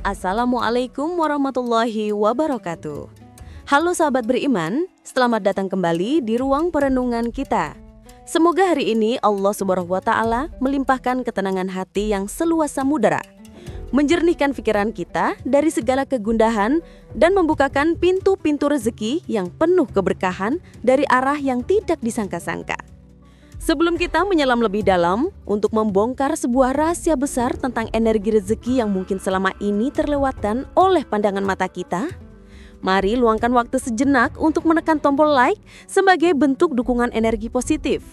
Assalamualaikum warahmatullahi wabarakatuh. Halo sahabat beriman, selamat datang kembali di ruang perenungan kita. Semoga hari ini Allah Subhanahu wa Ta'ala melimpahkan ketenangan hati yang seluas samudera, menjernihkan pikiran kita dari segala kegundahan dan membukakan pintu-pintu rezeki yang penuh keberkahan dari arah yang tidak disangka-sangka. Sebelum kita menyelam lebih dalam untuk membongkar sebuah rahasia besar tentang energi rezeki yang mungkin selama ini terlewatkan oleh pandangan mata kita, mari luangkan waktu sejenak untuk menekan tombol like sebagai bentuk dukungan energi positif.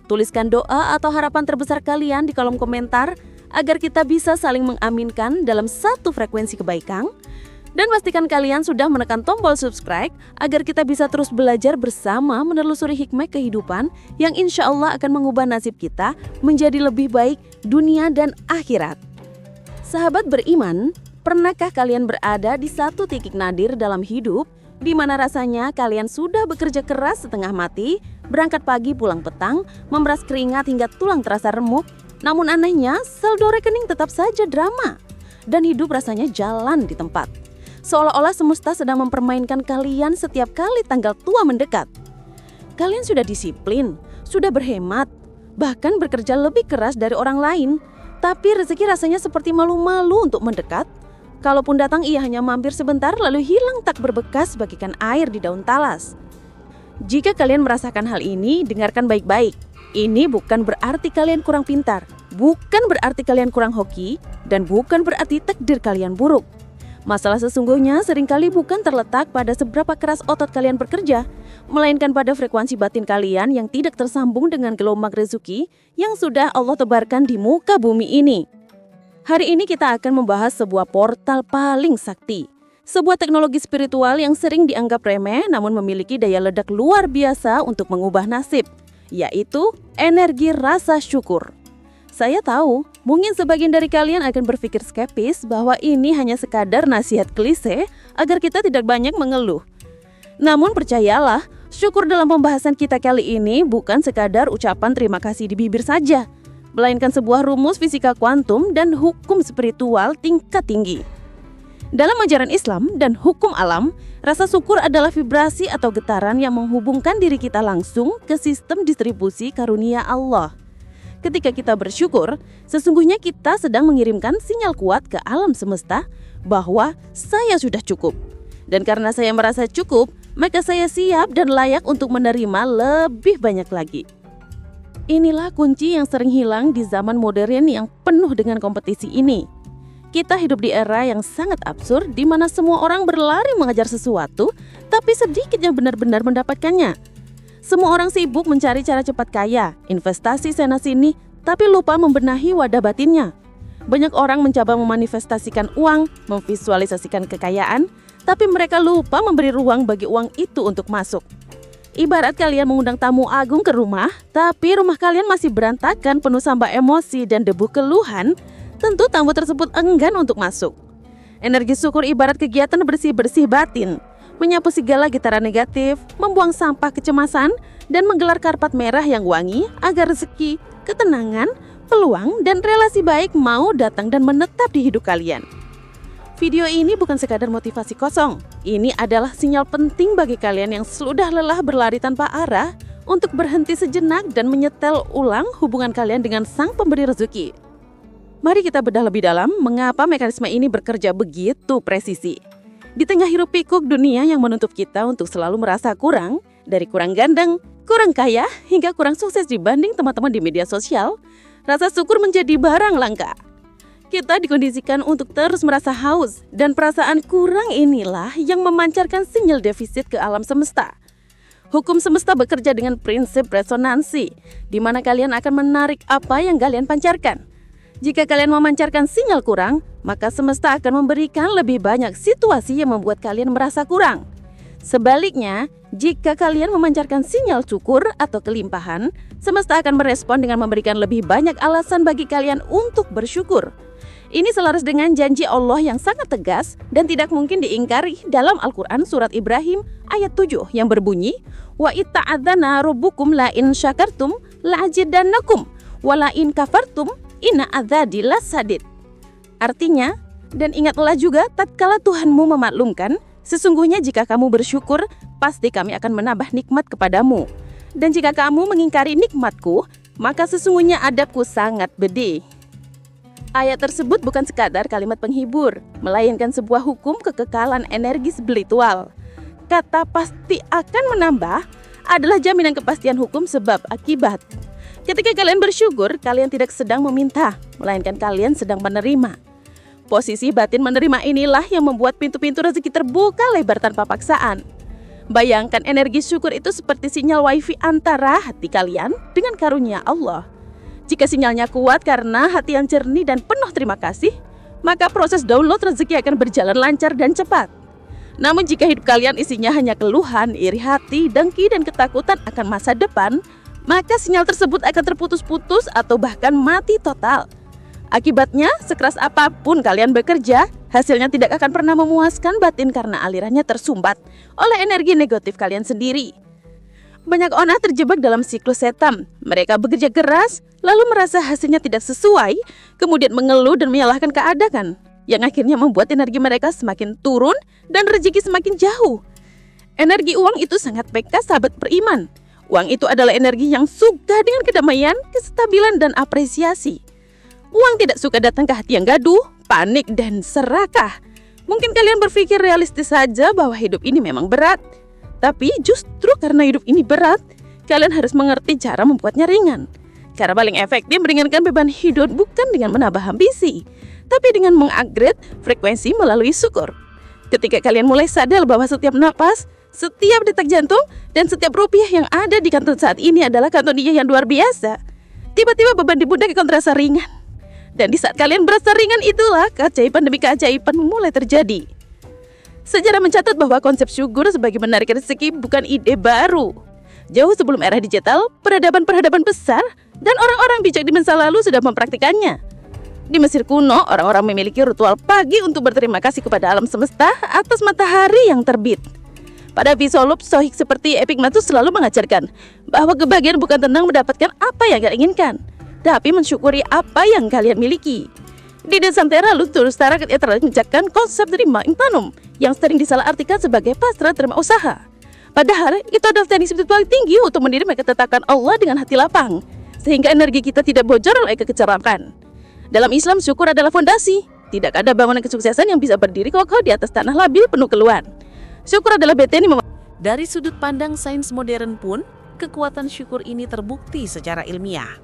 Tuliskan doa atau harapan terbesar kalian di kolom komentar agar kita bisa saling mengaminkan dalam satu frekuensi kebaikan. Dan pastikan kalian sudah menekan tombol subscribe agar kita bisa terus belajar bersama menelusuri hikmah kehidupan yang insya Allah akan mengubah nasib kita menjadi lebih baik dunia dan akhirat. Sahabat beriman, pernahkah kalian berada di satu titik nadir dalam hidup di mana rasanya kalian sudah bekerja keras setengah mati, berangkat pagi pulang petang, memeras keringat hingga tulang terasa remuk, namun anehnya saldo rekening tetap saja drama dan hidup rasanya jalan di tempat. Seolah-olah semesta sedang mempermainkan kalian setiap kali tanggal tua mendekat. Kalian sudah disiplin, sudah berhemat, bahkan bekerja lebih keras dari orang lain, tapi rezeki rasanya seperti malu-malu untuk mendekat. Kalaupun datang ia hanya mampir sebentar lalu hilang tak berbekas bagikan air di daun talas. Jika kalian merasakan hal ini, dengarkan baik-baik. Ini bukan berarti kalian kurang pintar, bukan berarti kalian kurang hoki, dan bukan berarti takdir kalian buruk. Masalah sesungguhnya seringkali bukan terletak pada seberapa keras otot kalian bekerja, melainkan pada frekuensi batin kalian yang tidak tersambung dengan gelombang rezeki yang sudah Allah tebarkan di muka bumi ini. Hari ini kita akan membahas sebuah portal paling sakti, sebuah teknologi spiritual yang sering dianggap remeh namun memiliki daya ledak luar biasa untuk mengubah nasib, yaitu energi rasa syukur. Saya tahu, mungkin sebagian dari kalian akan berpikir skeptis bahwa ini hanya sekadar nasihat klise agar kita tidak banyak mengeluh. Namun percayalah, syukur dalam pembahasan kita kali ini bukan sekadar ucapan terima kasih di bibir saja, melainkan sebuah rumus fisika kuantum dan hukum spiritual tingkat tinggi. Dalam ajaran Islam dan hukum alam, rasa syukur adalah vibrasi atau getaran yang menghubungkan diri kita langsung ke sistem distribusi karunia Allah. Ketika kita bersyukur, sesungguhnya kita sedang mengirimkan sinyal kuat ke alam semesta bahwa saya sudah cukup. Dan karena saya merasa cukup, maka saya siap dan layak untuk menerima lebih banyak lagi. Inilah kunci yang sering hilang di zaman modern yang penuh dengan kompetisi ini. Kita hidup di era yang sangat absurd di mana semua orang berlari mengejar sesuatu, tapi sedikit yang benar-benar mendapatkannya. Semua orang sibuk mencari cara cepat kaya, investasi sana-sini, tapi lupa membenahi wadah batinnya. Banyak orang mencoba memanifestasikan uang, memvisualisasikan kekayaan, tapi mereka lupa memberi ruang bagi uang itu untuk masuk. Ibarat kalian mengundang tamu agung ke rumah, tapi rumah kalian masih berantakan penuh sampah emosi dan debu keluhan, tentu tamu tersebut enggan untuk masuk. Energi syukur ibarat kegiatan bersih-bersih batin, menyapu segala getaran negatif, membuang sampah kecemasan, dan menggelar karpet merah yang wangi agar rezeki, ketenangan, peluang, dan relasi baik mau datang dan menetap di hidup kalian. Video ini bukan sekadar motivasi kosong. Ini adalah sinyal penting bagi kalian yang sudah lelah berlari tanpa arah untuk berhenti sejenak dan menyetel ulang hubungan kalian dengan Sang Pemberi Rezeki. Mari kita bedah lebih dalam mengapa mekanisme ini bekerja begitu presisi. Di tengah hiruk pikuk dunia yang menuntut kita untuk selalu merasa kurang, dari kurang ganteng, kurang kaya, hingga kurang sukses dibanding teman-teman di media sosial, rasa syukur menjadi barang langka. Kita dikondisikan untuk terus merasa haus, dan perasaan kurang inilah yang memancarkan sinyal defisit ke alam semesta. Hukum semesta bekerja dengan prinsip resonansi, di mana kalian akan menarik apa yang kalian pancarkan. Jika kalian memancarkan sinyal kurang, maka semesta akan memberikan lebih banyak situasi yang membuat kalian merasa kurang. Sebaliknya, jika kalian memancarkan sinyal syukur atau kelimpahan, semesta akan merespon dengan memberikan lebih banyak alasan bagi kalian untuk bersyukur. Ini selaras dengan janji Allah yang sangat tegas dan tidak mungkin diingkari dalam Al-Quran surat Ibrahim ayat 7 yang berbunyi, Wa itta'adzana rabbukum la in syakartum la azidannakum wa la in kafartum inna adzadi lasadid. Artinya, Dan ingatlah juga tatkala Tuhanmu memaklumkan, sesungguhnya jika kamu bersyukur, pasti kami akan menambah nikmat kepadamu. Dan jika kamu mengingkari nikmatku, maka sesungguhnya adabku sangat pedih. Ayat tersebut bukan sekadar kalimat penghibur, melainkan sebuah hukum kekekalan energi spiritual. Kata pasti akan menambah adalah jaminan kepastian hukum sebab akibat. Ketika kalian bersyukur, kalian tidak sedang meminta, melainkan kalian sedang menerima. Posisi batin menerima inilah yang membuat pintu-pintu rezeki terbuka lebar tanpa paksaan. Bayangkan energi syukur itu seperti sinyal wifi antara hati kalian dengan karunia Allah. Jika sinyalnya kuat karena hati yang jernih dan penuh terima kasih, maka proses download rezeki akan berjalan lancar dan cepat. Namun jika hidup kalian isinya hanya keluhan, iri hati, dengki, dan ketakutan akan masa depan, maka sinyal tersebut akan terputus-putus atau bahkan mati total. Akibatnya, sekeras apapun kalian bekerja, hasilnya tidak akan pernah memuaskan batin karena alirannya tersumbat oleh energi negatif kalian sendiri. Banyak orang terjebak dalam siklus setan. Mereka bekerja keras, lalu merasa hasilnya tidak sesuai, kemudian mengeluh dan menyalahkan keadaan, yang akhirnya membuat energi mereka semakin turun dan rezeki semakin jauh. Energi uang itu sangat peka sahabat beriman. Uang itu adalah energi yang suka dengan kedamaian, kestabilan, dan apresiasi. Uang tidak suka datang ke hati yang gaduh, panik, dan serakah. Mungkin kalian berpikir realistis saja bahwa hidup ini memang berat. Tapi justru karena hidup ini berat, kalian harus mengerti cara membuatnya ringan. Cara paling efektif meringankan beban hidup bukan dengan menambah ambisi, tapi dengan mengupgrade frekuensi melalui syukur. Ketika kalian mulai sadar bahwa setiap napas, setiap detak jantung, dan setiap rupiah yang ada di kantong saat ini adalah kantong dia yang luar biasa, tiba-tiba beban di pundak akan terasa ringan. Dan di saat kalian berasa ringan itulah keajaiban demi keajaiban mulai terjadi. Sejarah mencatat bahwa konsep syukur sebagai menarik rezeki bukan ide baru. Jauh sebelum era digital, peradaban-peradaban besar dan orang-orang bijak di masa lalu sudah mempraktikannya. Di Mesir kuno, orang-orang memiliki ritual pagi untuk berterima kasih kepada alam semesta atas matahari yang terbit. Pada filsuf stoik seperti Epictetus selalu mengajarkan bahwa kebahagiaan bukan tentang mendapatkan apa yang kalian inginkan, tapi mensyukuri apa yang kalian miliki. Di Nusantara, Lutustara telah menjelaskan konsep terima tanum yang sering disalahartikan sebagai pasrah terima usaha. Padahal itu adalah teknik spiritual tinggi untuk menerima ketetapan Allah dengan hati lapang, sehingga energi kita tidak bocor oleh kekecerahan. Dalam Islam, syukur adalah fondasi. Tidak ada bangunan kesuksesan yang bisa berdiri kokoh di atas tanah labil penuh keluhan. Syukur adalah beteni. Dari sudut pandang sains modern pun, kekuatan syukur ini terbukti secara ilmiah.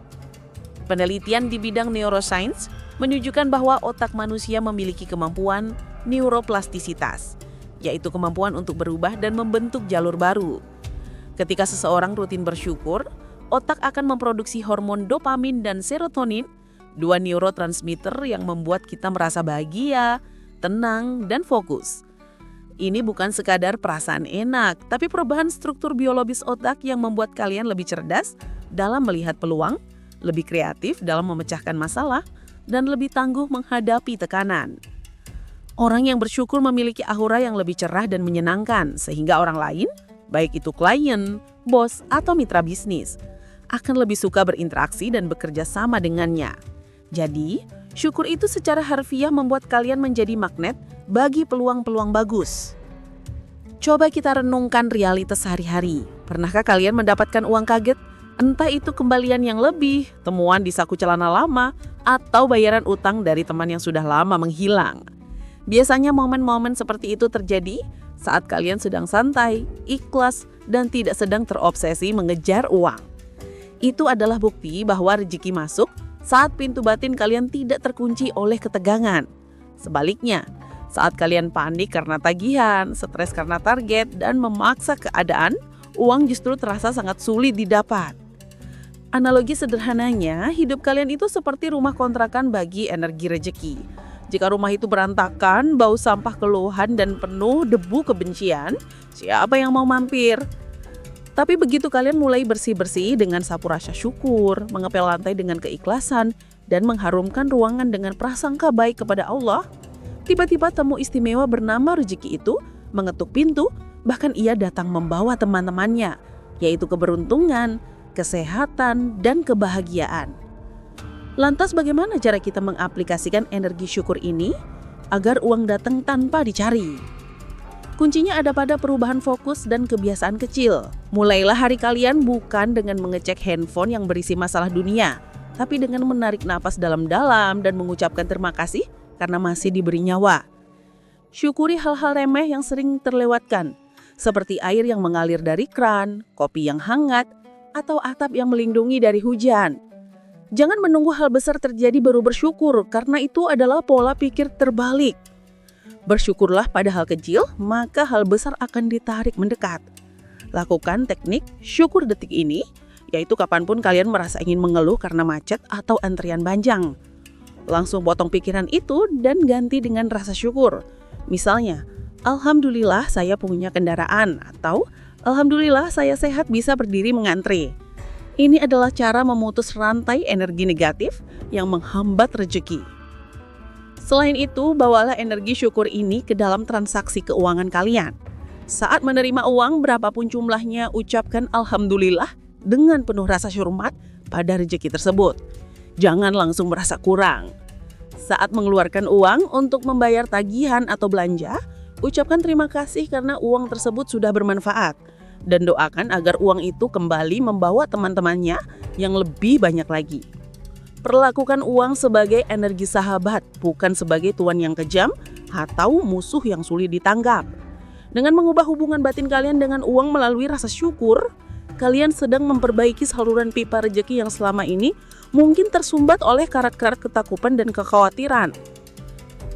Penelitian di bidang neuroscience menunjukkan bahwa otak manusia memiliki kemampuan neuroplastisitas, yaitu kemampuan untuk berubah dan membentuk jalur baru. Ketika seseorang rutin bersyukur, otak akan memproduksi hormon dopamin dan serotonin, dua neurotransmitter yang membuat kita merasa bahagia, tenang, dan fokus. Ini bukan sekadar perasaan enak, tapi perubahan struktur biologis otak yang membuat kalian lebih cerdas dalam melihat peluang, lebih kreatif dalam memecahkan masalah, dan lebih tangguh menghadapi tekanan. Orang yang bersyukur memiliki aura yang lebih cerah dan menyenangkan, sehingga orang lain, baik itu klien, bos, atau mitra bisnis, akan lebih suka berinteraksi dan bekerja sama dengannya. Jadi, syukur itu secara harfiah membuat kalian menjadi magnet bagi peluang-peluang bagus. Coba kita renungkan realitas sehari-hari. Pernahkah kalian mendapatkan uang kaget? Entah itu kembalian yang lebih, temuan di saku celana lama, atau bayaran utang dari teman yang sudah lama menghilang. Biasanya momen-momen seperti itu terjadi saat kalian sedang santai, ikhlas, dan tidak sedang terobsesi mengejar uang. Itu adalah bukti bahwa rezeki masuk saat pintu batin kalian tidak terkunci oleh ketegangan. Sebaliknya, saat kalian panik karena tagihan, stres karena target, dan memaksa keadaan, uang justru terasa sangat sulit didapat. Analogi sederhananya, hidup kalian itu seperti rumah kontrakan bagi energi rezeki. Jika rumah itu berantakan, bau sampah keluhan, dan penuh debu kebencian, siapa yang mau mampir? Tapi begitu kalian mulai bersih-bersih dengan sapu rasa syukur, mengepel lantai dengan keikhlasan, dan mengharumkan ruangan dengan prasangka baik kepada Allah, tiba-tiba tamu istimewa bernama rezeki itu mengetuk pintu, bahkan ia datang membawa teman-temannya, yaitu keberuntungan, kesehatan, dan kebahagiaan. Lantas bagaimana cara kita mengaplikasikan energi syukur ini? agar uang datang tanpa dicari. Kuncinya ada pada perubahan fokus dan kebiasaan kecil. Mulailah hari kalian bukan dengan mengecek handphone yang berisi masalah dunia, tapi dengan menarik napas dalam-dalam dan mengucapkan terima kasih karena masih diberi nyawa. Syukuri hal-hal remeh yang sering terlewatkan, seperti air yang mengalir dari kran, kopi yang hangat, atau atap yang melindungi dari hujan. Jangan menunggu hal besar terjadi baru bersyukur, karena itu adalah pola pikir terbalik. Bersyukurlah pada hal kecil, maka hal besar akan ditarik mendekat. Lakukan teknik syukur detik ini, yaitu kapanpun kalian merasa ingin mengeluh karena macet atau antrian panjang. Langsung potong pikiran itu dan ganti dengan rasa syukur. Misalnya, Alhamdulillah saya punya kendaraan, atau Alhamdulillah saya sehat bisa berdiri mengantri. Ini adalah cara memutus rantai energi negatif yang menghambat rezeki. Selain itu, bawalah energi syukur ini ke dalam transaksi keuangan kalian. Saat menerima uang berapapun jumlahnya, ucapkan Alhamdulillah dengan penuh rasa hormat pada rezeki tersebut. Jangan langsung merasa kurang. Saat mengeluarkan uang untuk membayar tagihan atau belanja, ucapkan terima kasih karena uang tersebut sudah bermanfaat. Dan doakan agar uang itu kembali membawa teman-temannya yang lebih banyak lagi. Perlakukan uang sebagai energi sahabat, bukan sebagai tuan yang kejam atau musuh yang sulit ditanggap. Dengan mengubah hubungan batin kalian dengan uang melalui rasa syukur, kalian sedang memperbaiki saluran pipa rezeki yang selama ini mungkin tersumbat oleh karat-karat ketakutan dan kekhawatiran.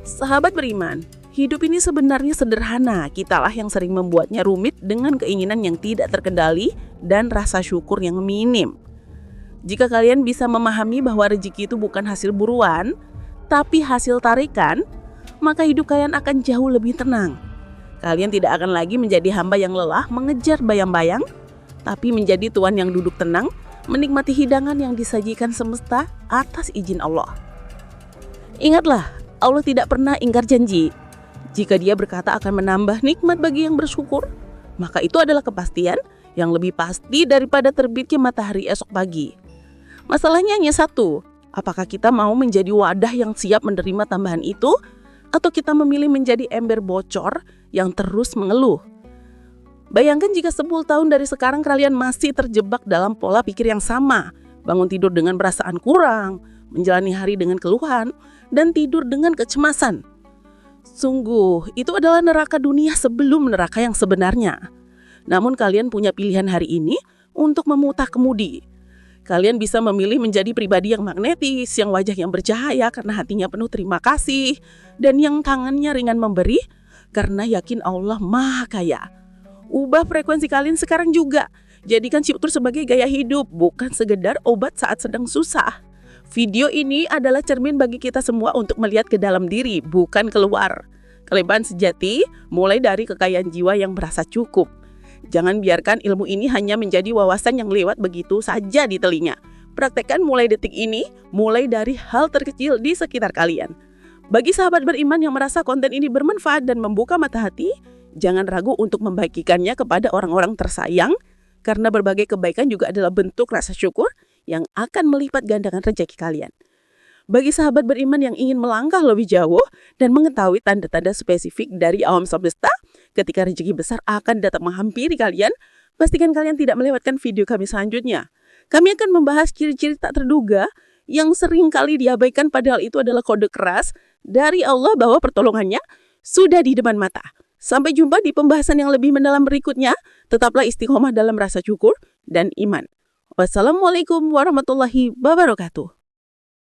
Sahabat beriman, hidup ini sebenarnya sederhana, kitalah yang sering membuatnya rumit dengan keinginan yang tidak terkendali dan rasa syukur yang minim. Jika kalian bisa memahami bahwa rezeki itu bukan hasil buruan, tapi hasil tarikan, maka hidup kalian akan jauh lebih tenang. Kalian tidak akan lagi menjadi hamba yang lelah mengejar bayang-bayang, tapi menjadi tuan yang duduk tenang, menikmati hidangan yang disajikan semesta atas izin Allah. Ingatlah, Allah tidak pernah ingkar janji. Jika Dia berkata akan menambah nikmat bagi yang bersyukur, maka itu adalah kepastian yang lebih pasti daripada terbitnya matahari esok pagi. Masalahnya hanya satu, apakah kita mau menjadi wadah yang siap menerima tambahan itu, atau kita memilih menjadi ember bocor yang terus mengeluh. Bayangkan jika 10 tahun dari sekarang kalian masih terjebak dalam pola pikir yang sama, bangun tidur dengan perasaan kurang, menjalani hari dengan keluhan, dan tidur dengan kecemasan. Sungguh, itu adalah neraka dunia sebelum neraka yang sebenarnya. Namun kalian punya pilihan hari ini untuk memutar kemudi. Kalian bisa memilih menjadi pribadi yang magnetis, yang wajah yang bercahaya karena hatinya penuh terima kasih, dan yang tangannya ringan memberi karena yakin Allah Maha Kaya. Ubah frekuensi kalian sekarang juga. Jadikan syukur sebagai gaya hidup, bukan sekedar obat saat sedang susah. Video ini adalah cermin bagi kita semua untuk melihat ke dalam diri, bukan keluar. Kelebihan sejati mulai dari kekayaan jiwa yang merasa cukup. Jangan biarkan ilmu ini hanya menjadi wawasan yang lewat begitu saja di telinga. Praktekkan mulai detik ini, mulai dari hal terkecil di sekitar kalian. Bagi sahabat beriman yang merasa konten ini bermanfaat dan membuka mata hati, jangan ragu untuk membagikannya kepada orang-orang tersayang, karena berbagai kebaikan juga adalah bentuk rasa syukur yang akan melipat gandakan rezeki kalian. Bagi sahabat beriman yang ingin melangkah lebih jauh dan mengetahui tanda-tanda spesifik dari alam semesta ketika rezeki besar akan datang menghampiri kalian, pastikan kalian tidak melewatkan video kami selanjutnya. Kami akan membahas ciri-ciri tak terduga yang sering kali diabaikan, padahal itu adalah kode keras dari Allah bahwa pertolongannya sudah di depan mata. Sampai jumpa di pembahasan yang lebih mendalam berikutnya. Tetaplah istiqomah dalam rasa syukur dan iman. Wassalamualaikum warahmatullahi wabarakatuh.